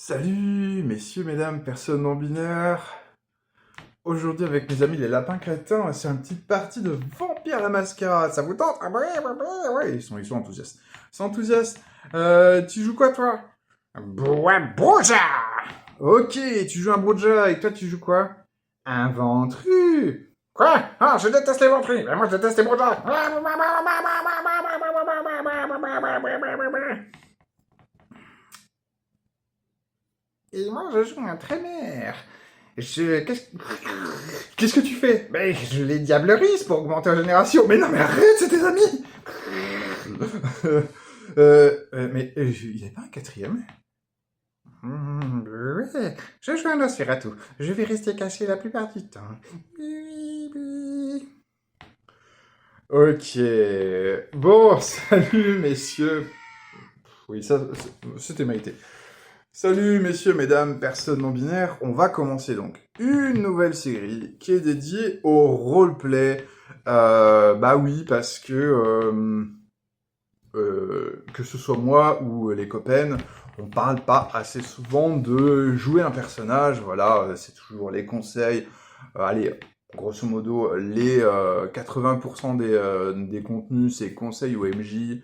Salut, messieurs, mesdames, personnes non binaires. Aujourd'hui, avec mes amis les lapins crétins, on va faire une petite partie de Vampire la Mascarade. Ça vous tente? Ah ouais, ils sont enthousiastes. Ils sont enthousiastes. Tu joues quoi, toi? Ouais, Broja! Ok, tu joues un Broja, et toi, tu joues quoi? Un Ventru! Quoi? Ah, je déteste les Ventrus! Mais moi, je déteste les Brojas! Et moi, je joue un Trémère. Qu'est-ce que tu fais? Ben, je les diablerise pour augmenter la génération. Mais non, mais arrête, c'est tes amis. Il n'y a pas un quatrième? Ouais, je joue un Nosferatu. Je vais rester caché la plupart du temps. Ok. Bon, salut, messieurs. Oui, ça, c'était mérité. Salut messieurs, mesdames, personnes non binaires, on va commencer donc une nouvelle série qui est dédiée au roleplay. Bah oui, parce que ce soit moi ou les copains, on parle pas assez souvent de jouer un personnage, voilà, c'est toujours les conseils. Allez, grosso modo, les 80% des contenus, c'est conseils ou MJ.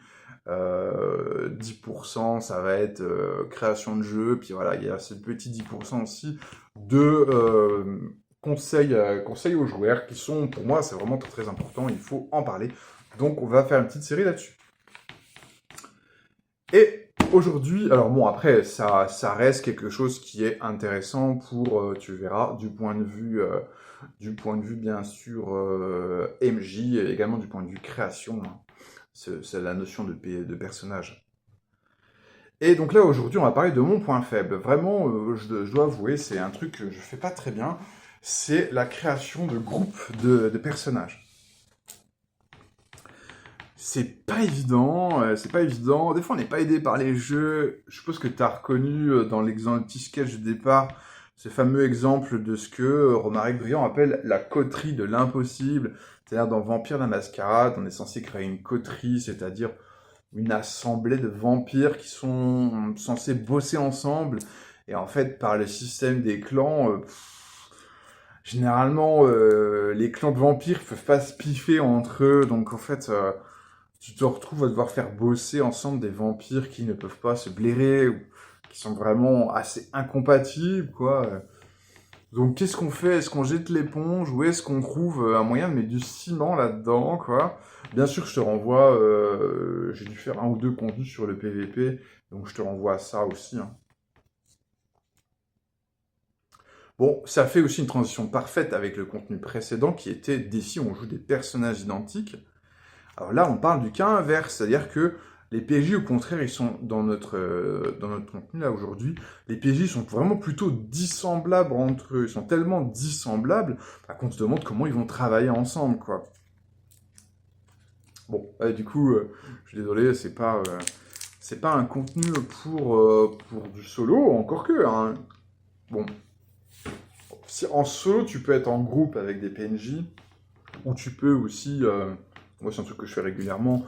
10% ça va être création de jeu, puis voilà, il y a ce petit 10% aussi de conseils aux joueurs qui sont, pour moi, c'est vraiment très très important, il faut en parler. Donc on va faire une petite série là-dessus. Et aujourd'hui, alors bon, après, ça reste quelque chose qui est intéressant pour, tu verras, du point de vue bien sûr MJ, et également du point de vue création, hein. C'est la notion de personnage. Et donc là, aujourd'hui, on va parler de mon point faible. Vraiment, je dois avouer, c'est un truc que je fais pas très bien. C'est la création de groupes de personnages. C'est pas évident, c'est pas évident. Des fois, on n'est pas aidé par les jeux. Je suppose que tu as reconnu dans l'exemple petit sketch de départ ce fameux exemple de ce que Romaric Briand appelle la coterie de l'impossible. C'est-à-dire, dans Vampire la Mascarade, on est censé créer une coterie, c'est-à-dire une assemblée de vampires qui sont censés bosser ensemble. Et en fait, par le système des clans, généralement, les clans de vampires peuvent pas se piffer entre eux. Donc en fait, tu te retrouves à devoir faire bosser ensemble des vampires qui ne peuvent pas se blairer ou qui sont vraiment assez incompatibles, quoi. Donc qu'est-ce qu'on fait? Est-ce qu'on jette l'éponge ou est-ce qu'on trouve un moyen de mettre du ciment là-dedans, quoi? Bien sûr, je te renvoie, j'ai dû faire un ou deux contenus sur le PVP, donc je te renvoie à ça aussi, hein. Bon, ça fait aussi une transition parfaite avec le contenu précédent qui était d'ici on joue des personnages identiques. Alors là, on parle du cas inverse, c'est-à-dire que les PJ, au contraire, ils sont dans notre contenu là aujourd'hui, les PJ sont vraiment plutôt dissemblables entre eux. Ils sont tellement dissemblables qu'on se demande comment ils vont travailler ensemble, quoi. Bon, du coup, je suis désolé, c'est pas un contenu pour du solo, encore que, hein. Bon, si en solo, tu peux être en groupe avec des PNJ, ou tu peux aussi, moi c'est un truc que je fais régulièrement,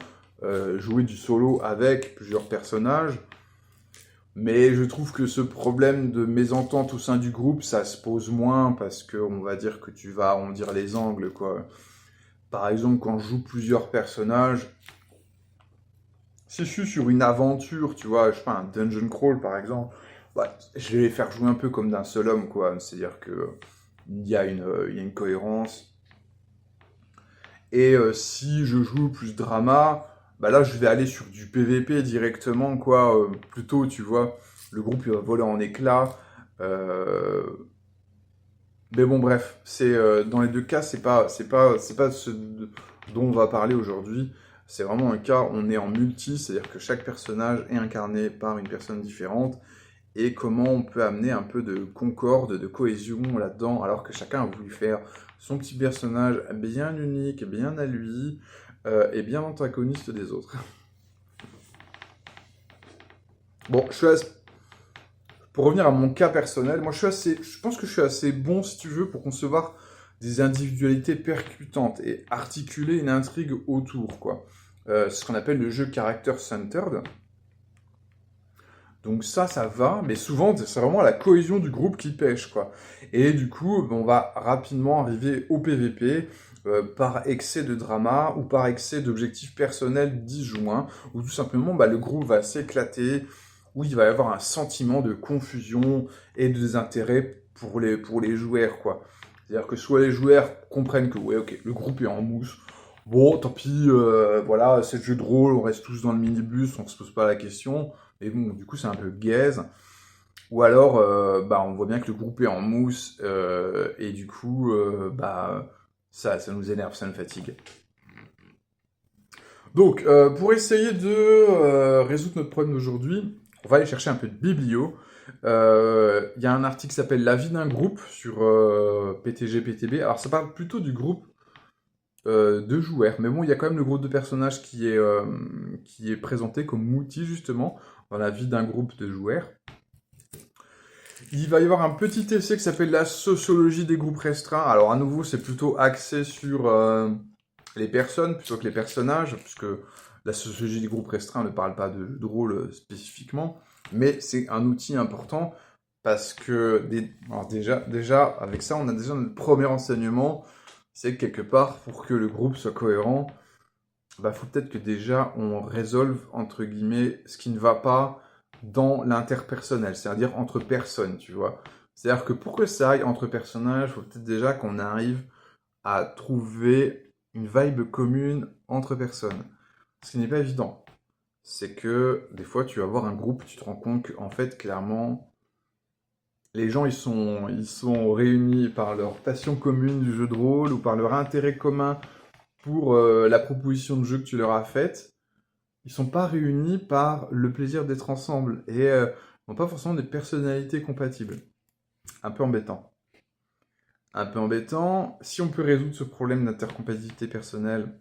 jouer du solo avec plusieurs personnages. Mais je trouve que ce problème de mésentente au sein du groupe, ça se pose moins parce que on va dire que tu vas arrondir les angles, quoi. Par exemple, quand je joue plusieurs personnages, si je suis sur une aventure, tu vois, je sais pas, un dungeon crawl par exemple, bah, je vais les faire jouer un peu comme d'un seul homme, quoi. C'est-à-dire que il y a une cohérence. Et si je joue plus drama, bah là je vais aller sur du PVP directement, quoi. Plutôt, tu vois, le groupe il va voler en éclats. Euh, Mais bon, bref, c'est dans les deux cas, c'est pas ce dont on va parler aujourd'hui. C'est vraiment un cas, on est en multi, c'est-à-dire que chaque personnage est incarné par une personne différente et comment on peut amener un peu de concorde, de cohésion là-dedans, alors que chacun a voulu faire son petit personnage bien unique, bien à lui, et bien antagoniste des autres. Bon, pour revenir à mon cas personnel, moi je pense que je suis assez bon, si tu veux, pour concevoir des individualités percutantes et articuler une intrigue autour, quoi. C'est ce qu'on appelle le jeu character centered. Donc ça va, mais souvent, c'est vraiment la cohésion du groupe qui pêche, quoi. Et du coup, on va rapidement arriver au PVP, par excès de drama ou par excès d'objectifs personnels disjoints, ou tout simplement, le groupe va s'éclater, où il va y avoir un sentiment de confusion et de désintérêt pour les joueurs, quoi. C'est-à-dire que soit les joueurs comprennent que, ouais, ok, le groupe est en mousse, bon, tant pis, voilà, c'est le jeu de rôle, on reste tous dans le minibus, on se pose pas la question, et bon, du coup, c'est un peu gaze. Ou alors, on voit bien que le groupe est en mousse, et du coup, ça nous énerve, ça nous fatigue. Donc, pour essayer de résoudre notre problème d'aujourd'hui, on va aller chercher un peu de biblio. Il y a un article qui s'appelle La vie d'un groupe sur PTG-PTB. Alors, ça parle plutôt du groupe de joueurs, mais bon, il y a quand même le groupe de personnages qui est présenté comme outil, justement, dans la vie d'un groupe de joueurs. Il va y avoir un petit essai qui s'appelle la sociologie des groupes restreints. Alors, à nouveau, c'est plutôt axé sur les personnes plutôt que les personnages, puisque la sociologie des groupes restreints ne parle pas de jeu de rôle spécifiquement, mais c'est un outil important parce que alors déjà, avec ça, on a déjà notre premier enseignement, c'est que quelque part, pour que le groupe soit cohérent, faut peut-être que déjà on résolve, entre guillemets, ce qui ne va pas dans l'interpersonnel, c'est-à-dire entre personnes, tu vois. C'est-à-dire que pour que ça aille entre personnages, il faut peut-être déjà qu'on arrive à trouver une vibe commune entre personnes. Ce qui n'est pas évident. C'est que des fois, tu vas voir un groupe, tu te rends compte qu'en fait, clairement, les gens, ils sont réunis par leur passion commune du jeu de rôle ou par leur intérêt commun pour la proposition de jeu que tu leur as faite. Ils sont pas réunis par le plaisir d'être ensemble et n'ont pas forcément des personnalités compatibles. Un peu embêtant. Un peu embêtant. Si on peut résoudre ce problème d'intercompatibilité personnelle,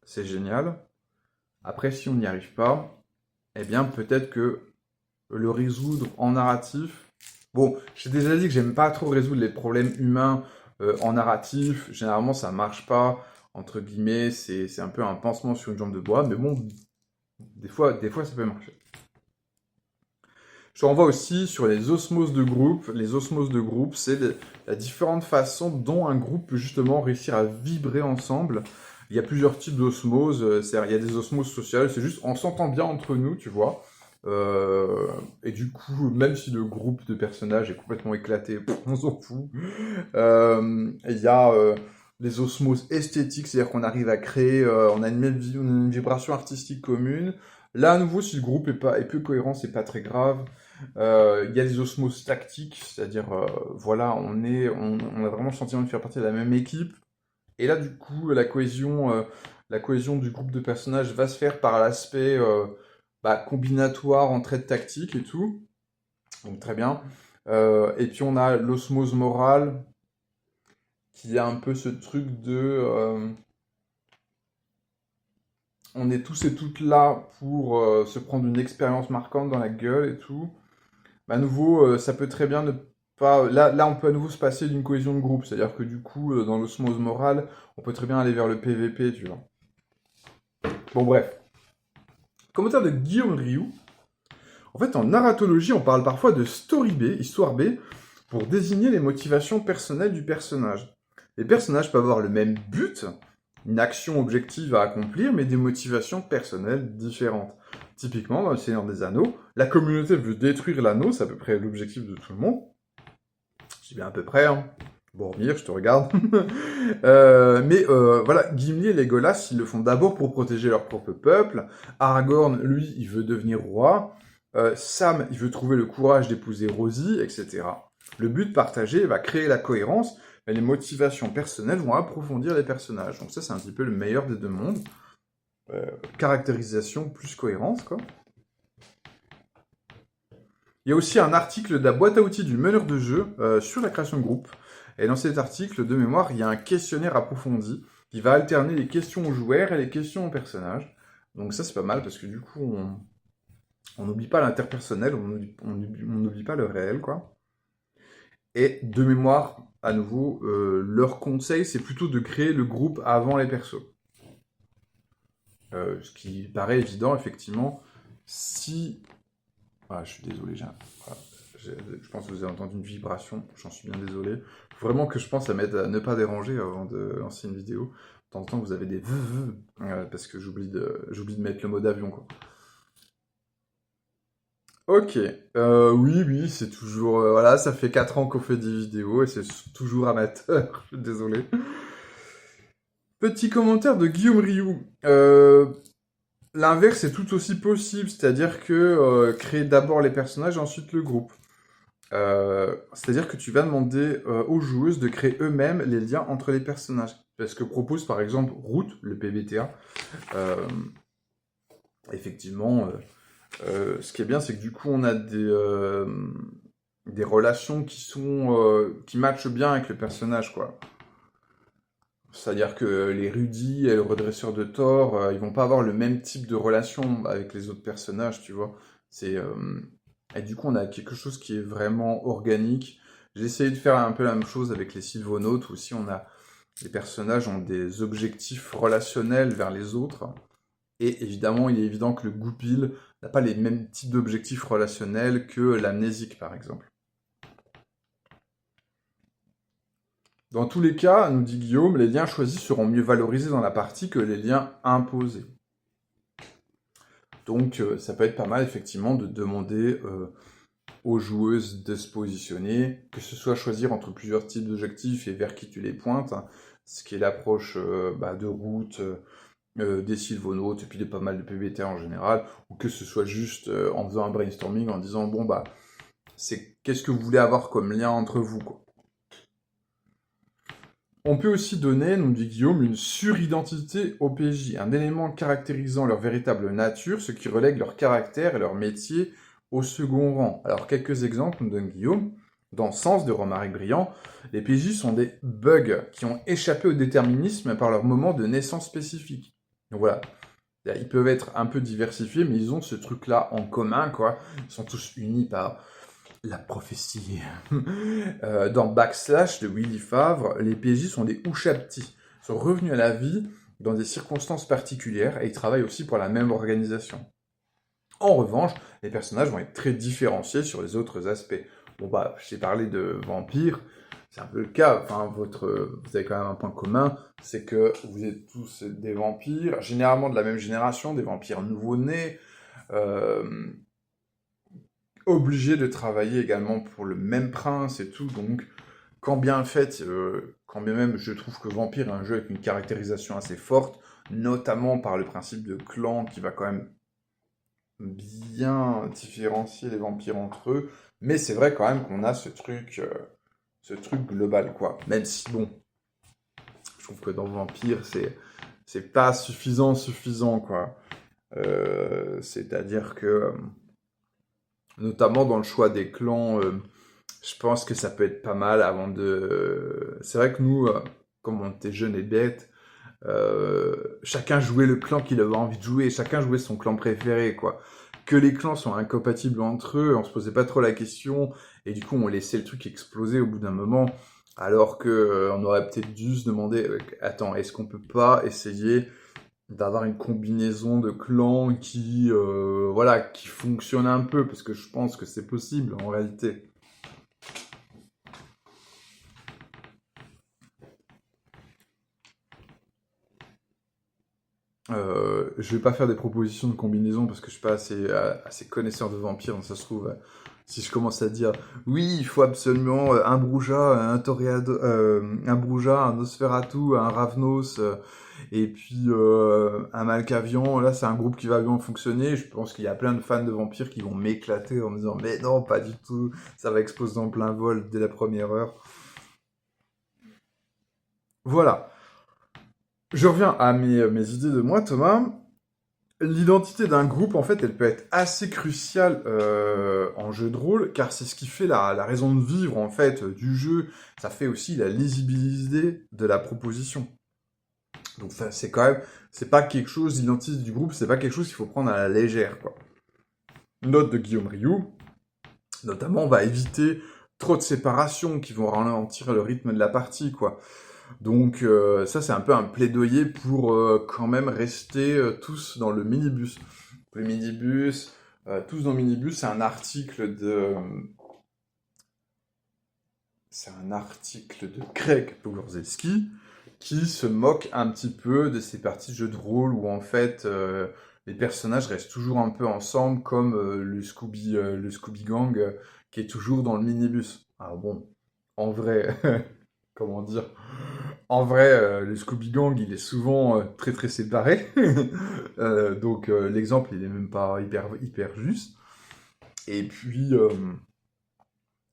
c'est génial. Après, si on n'y arrive pas, eh bien, peut-être que le résoudre en narratif... Bon, j'ai déjà dit que j'aime pas trop résoudre les problèmes humains en narratif. Généralement, ça marche pas. Entre guillemets, c'est un peu un pansement sur une jambe de bois. Mais bon, des fois, ça peut marcher. Je te renvoie aussi sur les osmoses de groupe. Les osmoses de groupe, c'est la différente façon dont un groupe peut justement réussir à vibrer ensemble. Il y a plusieurs types d'osmoses. Il y a des osmoses sociales, c'est juste on s'entend bien entre nous, tu vois. Et du coup, même si le groupe de personnages est complètement éclaté, on s'en fout. Il y a les osmoses esthétiques, c'est-à-dire qu'on arrive à créer, on a une vibration artistique commune. Là, à nouveau, si le groupe est peu cohérent, c'est pas très grave. Il y a des osmoses tactiques, c'est-à-dire, voilà, on a vraiment le sentiment de faire partie de la même équipe. Et là, du coup, la cohésion du groupe de personnages va se faire par l'aspect combinatoire en traits tactiques et tout. Donc, très bien. Et puis, on a l'osmose morale, qui a un peu ce truc de... on est tous et toutes là pour se prendre une expérience marquante dans la gueule et tout. À nouveau, ça peut très bien ne pas... Là, on peut à nouveau se passer d'une cohésion de groupe. C'est-à-dire que du coup, dans l'osmose morale, on peut très bien aller vers le PVP, tu vois. Bon, bref. Commentaire de Guillaume Rioux. En fait, en narratologie, on parle parfois de story B, histoire B, pour désigner les motivations personnelles du personnage. Les personnages peuvent avoir le même but, une action objective à accomplir, mais des motivations personnelles différentes. Typiquement, dans Le Seigneur des Anneaux, la communauté veut détruire l'anneau, c'est à peu près l'objectif de tout le monde. Je dis bien à peu près, hein. Boromir, je te regarde. Voilà, Gimli et Legolas, ils le font d'abord pour protéger leur propre peuple. Aragorn, lui, il veut devenir roi. Sam, il veut trouver le courage d'épouser Rosie, etc. Le but partagé va créer la cohérence, mais les motivations personnelles vont approfondir les personnages. Donc ça, c'est un petit peu le meilleur des deux mondes. Caractérisation plus cohérence, quoi. Il y a aussi un article de la boîte à outils du meneur de jeu sur la création de groupe. Et dans cet article, de mémoire, il y a un questionnaire approfondi qui va alterner les questions aux joueurs et les questions aux personnages. Donc ça, c'est pas mal parce que du coup, on n'oublie pas l'interpersonnel, on n'oublie pas le réel, quoi. Et de mémoire, à nouveau, leur conseil, c'est plutôt de créer le groupe avant les persos. Ce qui paraît évident, effectivement, si Ah, je suis désolé, voilà. Je pense que vous avez entendu une vibration, j'en suis bien désolé. Vraiment que je pense à mettre à ne pas déranger avant de lancer une vidéo. De temps en temps, vous avez des parce que j'oublie de mettre le mode avion, quoi. Ok, oui, c'est toujours... voilà, ça fait 4 ans qu'on fait des vidéos et c'est toujours amateur, je suis désolé. Petit commentaire de Guillaume Rioux. L'inverse est tout aussi possible, c'est-à-dire que créer d'abord les personnages et ensuite le groupe. C'est-à-dire que tu vas demander aux joueuses de créer eux-mêmes les liens entre les personnages. C'est ce que propose par exemple Root, le PBTA. Euh, Effectivement, ce qui est bien, c'est que du coup, on a des relations qui matchent bien avec le personnage, quoi. C'est-à-dire que les Rudy et le redresseur de tort, ils vont pas avoir le même type de relation avec les autres personnages, tu vois. C'est Et du coup, on a quelque chose qui est vraiment organique. J'ai essayé de faire un peu la même chose avec les Sylvonautes, où aussi les personnages ont des objectifs relationnels vers les autres. Et évidemment, il est évident que le Goupil n'a pas les mêmes types d'objectifs relationnels que l'amnésique, par exemple. Dans tous les cas, nous dit Guillaume, les liens choisis seront mieux valorisés dans la partie que les liens imposés. Donc, ça peut être pas mal, effectivement, de demander aux joueuses de se positionner, que ce soit choisir entre plusieurs types d'objectifs et vers qui tu les pointes, hein, ce qui est l'approche de route, des sylvonautes, et puis pas mal de PBT en général, ou que ce soit juste en faisant un brainstorming, en disant, bon, bah, qu'est-ce que vous voulez avoir comme lien entre vous, quoi. On peut aussi donner, nous dit Guillaume, une suridentité au PJ, un élément caractérisant leur véritable nature, ce qui relègue leur caractère et leur métier au second rang. Alors, quelques exemples, nous donne Guillaume. Dans Sens de Romaric Briand, les PJ sont des bugs qui ont échappé au déterminisme par leur moment de naissance spécifique. Donc voilà, ils peuvent être un peu diversifiés, mais ils ont ce truc-là en commun, quoi. Ils sont tous unis par la prophétie. Dans Backslash de Willy Favre, les PJ sont des Ushabti, sont revenus à la vie dans des circonstances particulières et ils travaillent aussi pour la même organisation. En revanche, les personnages vont être très différenciés sur les autres aspects. Bon bah, j'ai parlé de vampires, c'est un peu le cas, enfin, vous avez quand même un point commun, c'est que vous êtes tous des vampires, généralement de la même génération, des vampires nouveau-nés, obligés de travailler également pour le même prince et tout, donc quand bien même je trouve que Vampire est un jeu avec une caractérisation assez forte, notamment par le principe de clan qui va quand même bien différencier les vampires entre eux, mais c'est vrai quand même qu'on a ce truc global, quoi. Même si, bon, je trouve que dans Vampire, c'est pas suffisant, quoi. C'est-à-dire que, notamment dans le choix des clans, je pense que ça peut être pas mal avant de... C'est vrai que nous, comme on était jeunes et bêtes, chacun jouait le clan qu'il avait envie de jouer, chacun jouait son clan préféré, quoi. Que les clans sont incompatibles entre eux, on se posait pas trop la question, et du coup on laissait le truc exploser au bout d'un moment, alors que on aurait peut-être dû se demander, attends, est-ce qu'on peut pas essayer d'avoir une combinaison de clans qui fonctionne un peu, parce que je pense que c'est possible en réalité. Je vais pas faire des propositions de combinaison parce que je suis pas assez connaisseur de vampires, donc ça se trouve, si je commence à dire oui, il faut absolument un Bruja, un Toreador, un Bruja, un Nosferatu, un Ravnos, et puis un Malkavian, là c'est un groupe qui va bien fonctionner. Je pense qu'il y a plein de fans de vampires qui vont m'éclater en me disant mais non, pas du tout, ça va exploser en plein vol dès la première heure. Voilà. Je reviens à mes idées de moi, Thomas. L'identité d'un groupe, en fait, elle peut être assez cruciale en jeu de rôle, car c'est ce qui fait la raison de vivre, en fait, du jeu. Ça fait aussi la lisibilité de la proposition. Donc, c'est pas quelque chose, l'identité du groupe, c'est pas quelque chose qu'il faut prendre à la légère, quoi. Note de Guillaume Rioux, notamment, on va éviter trop de séparations qui vont ralentir le rythme de la partie, quoi. Donc ça, c'est un peu un plaidoyer pour quand même rester tous dans le minibus. Le minibus, Tous dans Minibus, c'est un article de... C'est un article de Greg Pogorzelski qui se moque un petit peu de ces parties de jeux de rôle où en fait les personnages restent toujours un peu ensemble comme le Scooby Gang qui est toujours dans le minibus. Alors bon, en vrai, comment dire, en vrai, le Scooby Gang il est souvent très très séparé, donc l'exemple il est même pas hyper juste. Et puis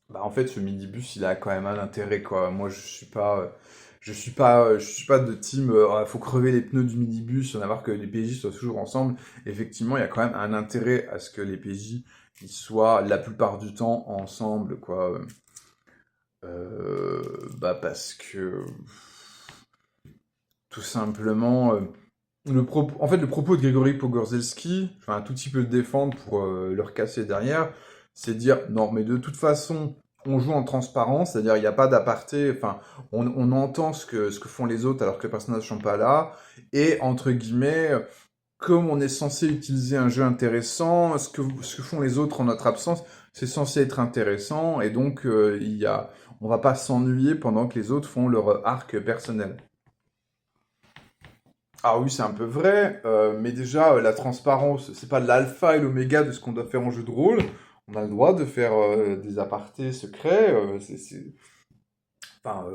bah, en fait, ce minibus, il a quand même un intérêt, quoi. Moi, je suis pas de team, ah, faut crever les pneus du minibus, en avoir que les PJ soient toujours ensemble. Effectivement, il y a quand même un intérêt à ce que les PJ, ils soient la plupart du temps ensemble, quoi. Bah, parce que, tout simplement, en fait, le propos de Grégory Pogorzelski, enfin, un tout petit peu le défendre pour leur casser derrière, c'est dire, non, mais de toute façon, on joue en transparence, c'est-à-dire, il n'y a pas d'aparté, enfin, on entend ce que font les autres alors que les personnages sont pas là, et entre guillemets, comme on est censé utiliser un jeu intéressant, ce que font les autres en notre absence, c'est censé être intéressant, et donc, on va pas s'ennuyer pendant que les autres font leur arc personnel. Ah oui, c'est un peu vrai, mais déjà, la transparence, c'est pas l'alpha et l'oméga de ce qu'on doit faire en jeu de rôle. On a le droit de faire des apartés secrets. Enfin,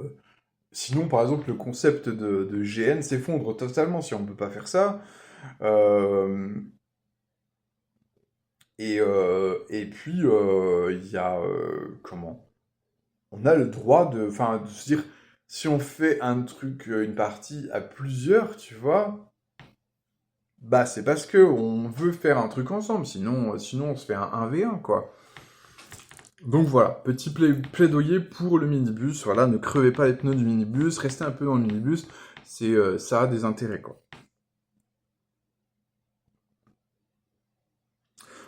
sinon, par exemple, le concept de GN s'effondre totalement si on ne peut pas faire ça. Euh, et puis, il y a... comment? On a le droit enfin, de se dire, si on fait un truc, une partie à plusieurs, tu vois, bah, c'est parce que on veut faire un truc ensemble, sinon on se fait un 1v1, quoi. Donc voilà, petit plaidoyer pour le minibus, voilà, ne crevez pas les pneus du minibus, restez un peu dans le minibus, ça a des intérêts, quoi.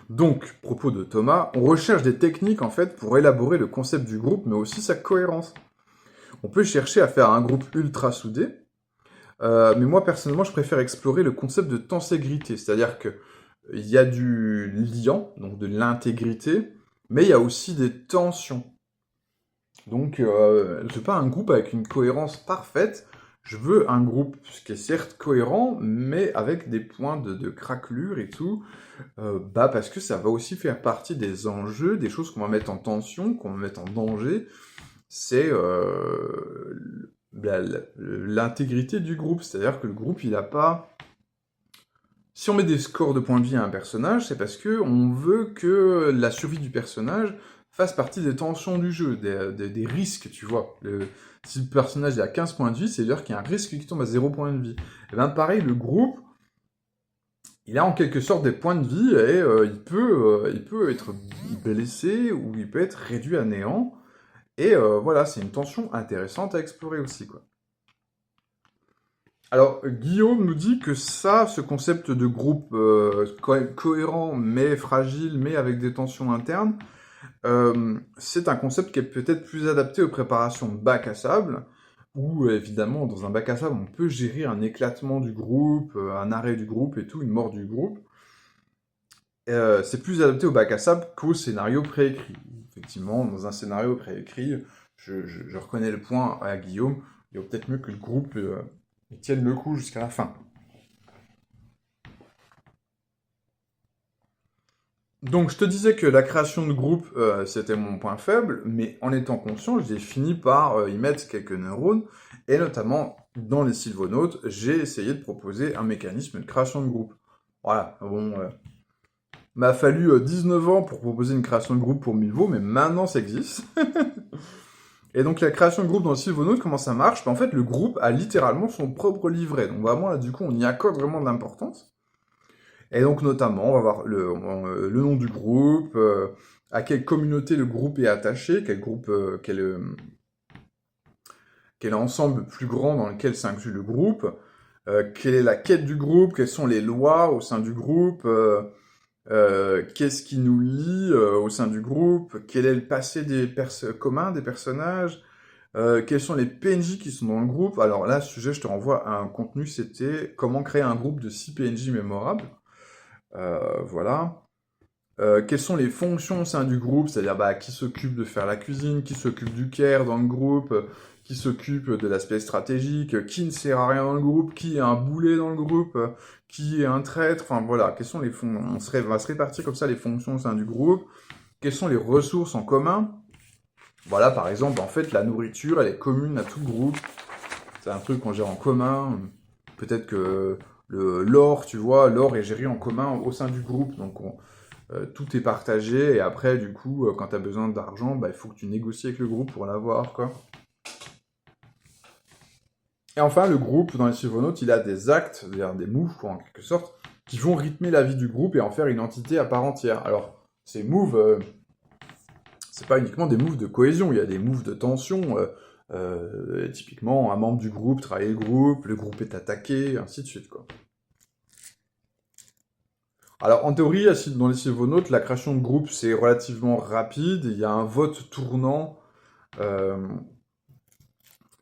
Donc, propos de Thomas, on recherche des techniques, en fait, pour élaborer le concept du groupe, mais aussi sa cohérence. On peut chercher à faire un groupe ultra soudé, mais moi, personnellement, je préfère explorer le concept de tenségrité, c'est-à-dire que il y a du liant, donc de l'intégrité, mais il y a aussi des tensions. Donc, je veux pas un groupe avec une cohérence parfaite, je veux un groupe qui est certes cohérent, mais avec des points de craquelure et tout, bah parce que ça va aussi faire partie des enjeux, des choses qu'on va mettre en tension, qu'on va mettre en danger, c'est l'intégrité du groupe, c'est-à-dire que le groupe, il a pas... Si on met des scores de points de vie à un personnage, c'est parce que on veut que la survie du personnage fasse partie des tensions du jeu, des risques, tu vois. Si le personnage est à 15 points de vie, c'est-à-dire qu'il y a un risque qui tombe à 0 points de vie. Et bien pareil, le groupe, il a en quelque sorte des points de vie et il peut être blessé ou il peut être réduit à néant. Et voilà, c'est une tension intéressante à explorer aussi, quoi. Alors, Guillaume nous dit que ça, ce concept de groupe cohérent mais fragile, mais avec des tensions internes, c'est un concept qui est peut-être plus adapté aux préparations de bac à sable, où évidemment, dans un bac à sable, on peut gérer un éclatement du groupe, un arrêt du groupe et tout, une mort du groupe. C'est plus adapté au bac à sable qu'au scénario préécrit. Effectivement, dans un scénario préécrit, je reconnais le point à Guillaume, il vaut peut-être mieux que le groupe tienne le coup jusqu'à la fin. Donc, je te disais que la création de groupe, c'était mon point faible, mais en étant conscient, j'ai fini par y mettre quelques neurones, et notamment, dans les Sylvonautes, j'ai essayé de proposer un mécanisme de création de groupe. Voilà, bon, m'a fallu 19 ans pour proposer une création de groupe pour Milvaux, mais maintenant ça existe. Et donc la création de groupe dans le Sylvonautes, comment ça marche? En fait, le groupe a littéralement son propre livret. Donc vraiment, là, du coup, on y accorde vraiment de l'importance. Et donc, notamment, on va voir le nom du groupe, à quelle communauté le groupe est attaché, quel ensemble plus grand dans lequel s'inclut le groupe, quelle est la quête du groupe, quelles sont les lois au sein du groupe, qu'est-ce qui nous lie au sein du groupe, quel est le passé commun des personnages, quels sont les PNJ qui sont dans le groupe. Alors là, ce sujet, je te renvoie à un contenu, c'était comment créer un groupe de 6 PNJ mémorables. Voilà. Quelles sont les fonctions au sein du groupe, c'est-à-dire bah, qui s'occupe de faire la cuisine, qui s'occupe du care dans le groupe, qui s'occupe de l'aspect stratégique, qui ne sert à rien dans le groupe, qui est un boulet dans le groupe, qui est un traître, enfin voilà, quelles sont les on va se répartir comme ça les fonctions au sein du groupe, quelles sont les ressources en commun. Voilà, par exemple, en fait, la nourriture, elle est commune à tout le groupe, c'est un truc qu'on gère en commun, peut-être que l'or, tu vois, l'or est géré en commun au sein du groupe, donc tout est partagé, et après, du coup, quand tu as besoin d'argent, bah, il faut que tu négocies avec le groupe pour l'avoir, quoi. Et enfin, le groupe, dans les Sylvonautes, il a des actes, c'est-à-dire des moves, quoi, en quelque sorte, qui vont rythmer la vie du groupe et en faire une entité à part entière. Alors, ces moves, c'est pas uniquement des moves de cohésion, il y a des moves de tension, typiquement, un membre du groupe trahit le groupe est attaqué, ainsi de suite, quoi. Alors, en théorie, dans les Sylvonautes, la création de groupe, c'est relativement rapide. Il y a un vote tournant euh,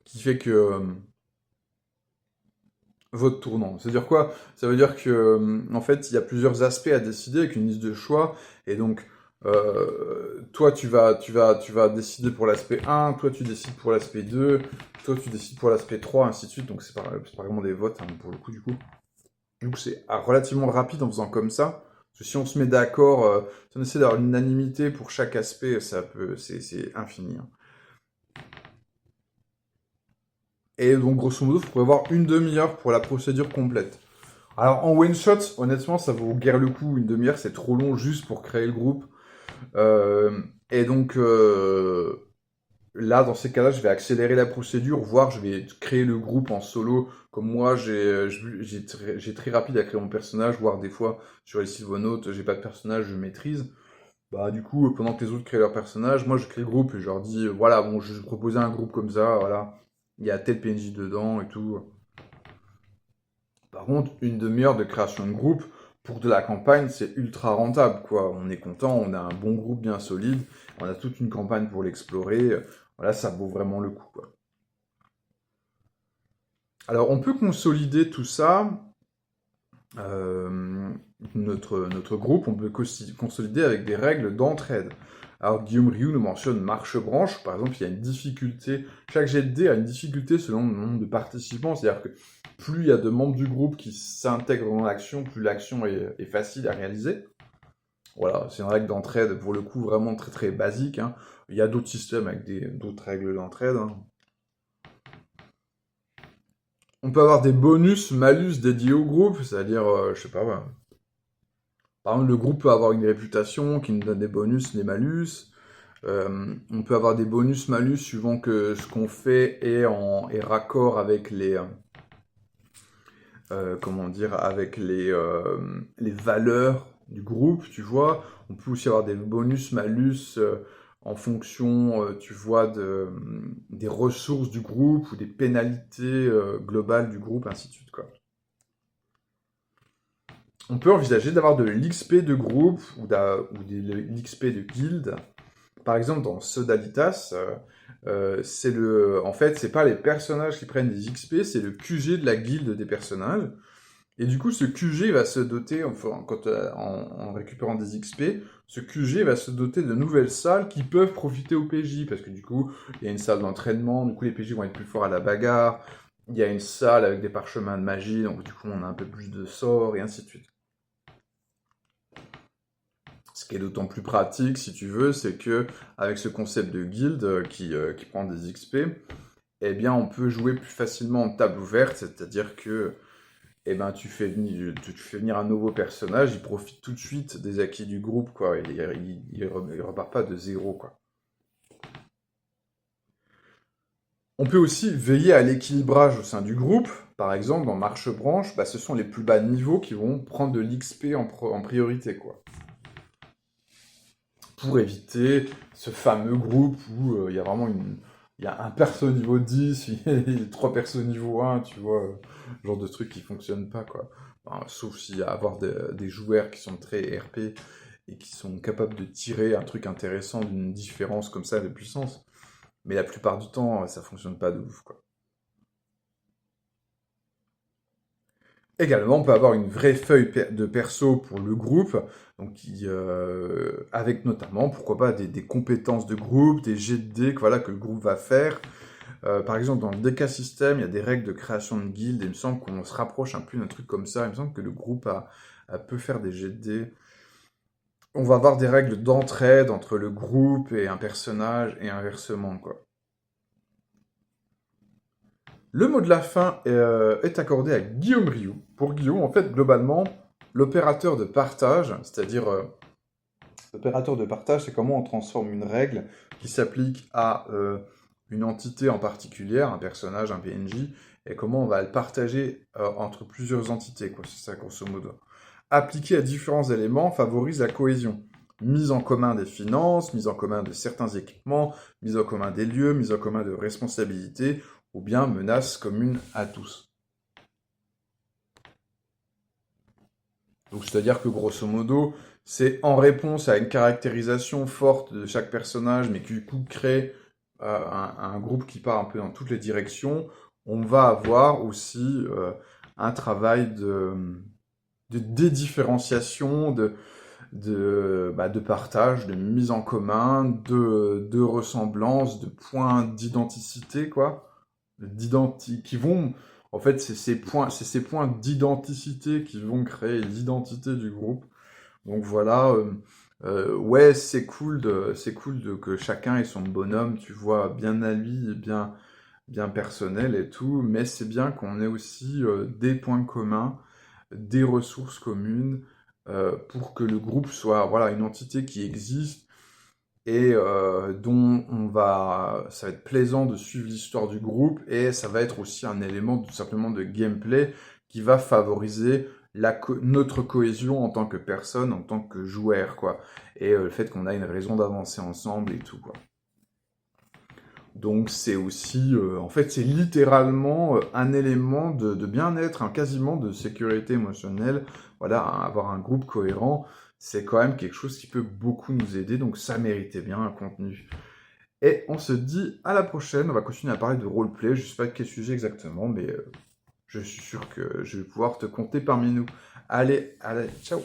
qui fait que... vote tournant. C'est-à-dire quoi? Ça veut dire que, en fait, il y a plusieurs aspects à décider avec une liste de choix. Et donc, toi, tu vas décider pour l'aspect 1, toi, tu décides pour l'aspect 2, toi, tu décides pour l'aspect 3, ainsi de suite. Donc, c'est pas vraiment des votes, hein, pour le coup, du coup. Donc c'est relativement rapide en faisant comme ça. Parce que si on se met d'accord, si on essaie d'avoir l'unanimité pour chaque aspect, c'est infini, hein. Et donc grosso modo, il faudrait avoir une demi-heure pour la procédure complète. Alors en one shot, honnêtement, ça vaut guère le coup. Une demi-heure, c'est trop long juste pour créer le groupe. Et donc là, dans ces cas-là, je vais accélérer la procédure, voire je vais créer le groupe en solo. Comme moi, j'ai très rapide à créer mon personnage, voire des fois, sur les Sylvonautes, j'ai pas de personnage, je maîtrise. Bah, du coup, pendant que les autres créent leur personnage, moi, je crée le groupe et je leur dis, voilà, bon, je vais proposer un groupe comme ça, voilà. Il y a tel PNJ dedans et tout. Par contre, une demi-heure de création de groupe, pour de la campagne, c'est ultra rentable, quoi. On est content, on a un bon groupe bien solide, on a toute une campagne pour l'explorer. Voilà, ça vaut vraiment le coup, quoi. Alors, on peut consolider tout ça, euh, notre groupe, on peut consolider avec des règles d'entraide. Alors, Guillaume Rioux nous mentionne marche-branche. Par exemple, il y a une difficulté. Chaque jet de dés a une difficulté selon le nombre de participants. C'est-à-dire que plus il y a de membres du groupe qui s'intègrent dans l'action, plus l'action est facile à réaliser. Voilà, c'est une règle d'entraide, pour le coup, vraiment très très basique, hein. Il y a d'autres systèmes avec d'autres règles d'entraide, hein. On peut avoir des bonus, malus dédiés au groupe, c'est-à-dire, je sais pas, ouais. Par exemple, le groupe peut avoir une réputation qui nous donne des bonus, des malus. On peut avoir des bonus, malus suivant que ce qu'on fait est raccord avec comment dire, avec les valeurs du groupe, tu vois. On peut aussi avoir des bonus, malus en fonction, tu vois, des ressources du groupe ou des pénalités globales du groupe, ainsi de suite, quoi. On peut envisager d'avoir de l'XP de groupe ou de l'XP de guilde. Par exemple, dans Sodalitas, en fait, c'est pas les personnages qui prennent des XP, c'est le QG de la guilde des personnages. Et du coup, ce QG va se doter, enfin, en récupérant des XP, ce QG va se doter de nouvelles salles qui peuvent profiter au PJ, parce que du coup, il y a une salle d'entraînement, du coup les PJ vont être plus forts à la bagarre, il y a une salle avec des parchemins de magie, donc du coup on a un peu plus de sorts, et ainsi de suite. Ce qui est d'autant plus pratique, si tu veux, c'est que avec ce concept de guilde qui prend des XP, eh bien on peut jouer plus facilement en table ouverte, c'est-à-dire que eh ben, tu fais venir un nouveau personnage, il profite tout de suite des acquis du groupe, quoi. Il repart pas de zéro, quoi. On peut aussi veiller à l'équilibrage au sein du groupe. Par exemple, dans Marche-Branche, bah, ce sont les plus bas niveaux qui vont prendre de l'XP en priorité, quoi. Pour éviter ce fameux groupe où il y a vraiment il y a un perso niveau 10, il y a 3 persos niveau 1, tu vois, genre de truc qui fonctionne pas, quoi. Enfin, sauf s'il y a avoir des joueurs qui sont très RP et qui sont capables de tirer un truc intéressant d'une différence comme ça de puissance. Mais la plupart du temps, ça fonctionne pas de ouf, quoi. Également, on peut avoir une vraie feuille de perso pour le groupe, donc avec notamment, pourquoi pas, des compétences de groupe, des jets de dés voilà, que le groupe va faire. Par exemple, dans le DK System, il y a des règles de création de guildes, et il me semble qu'on se rapproche un peu d'un truc comme ça. Il me semble que le groupe peut faire des jets de dés. On va avoir des règles d'entraide entre le groupe et un personnage, et inversement, quoi. Le mot de la fin est accordé à Guillaume Rioux. Pour Guillaume, en fait, globalement, l'opérateur de partage, c'est-à-dire l'opérateur de partage, c'est comment on transforme une règle qui s'applique à une entité en particulier, un personnage, un PNJ, et comment on va le partager entre plusieurs entités, quoi. C'est ça, grosso modo. Appliquer à différents éléments favorise la cohésion. Mise en commun des finances, mise en commun de certains équipements, mise en commun des lieux, mise en commun de responsabilités, ou bien menace commune à tous. Donc c'est-à-dire que grosso modo, c'est en réponse à une caractérisation forte de chaque personnage, mais qui du coup crée un groupe qui part un peu dans toutes les directions, on va avoir aussi un travail de dédifférenciation, de partage, de mise en commun, de ressemblance, de points d'identicité, quoi. Qui vont... En fait, c'est ces points d'identicité qui vont créer l'identité du groupe. Donc voilà, ouais, c'est cool que chacun ait son bonhomme, tu vois, bien à lui et bien personnel et tout, mais c'est bien qu'on ait aussi des points communs, des ressources communes, pour que le groupe soit, voilà, une entité qui existe et dont ça va être plaisant de suivre l'histoire du groupe, et ça va être aussi un élément tout simplement de gameplay qui va favoriser notre cohésion en tant que personne, en tant que joueur, quoi. Et le fait qu'on a une raison d'avancer ensemble et tout, quoi. Donc c'est aussi, en fait, c'est littéralement un élément de bien-être, hein, quasiment de sécurité émotionnelle. Voilà, avoir un groupe cohérent, c'est quand même quelque chose qui peut beaucoup nous aider, donc ça méritait bien un contenu. Et on se dit à la prochaine, on va continuer à parler de roleplay, je sais pas de quel sujet exactement, mais je suis sûr que je vais pouvoir te compter parmi nous. Allez, ciao!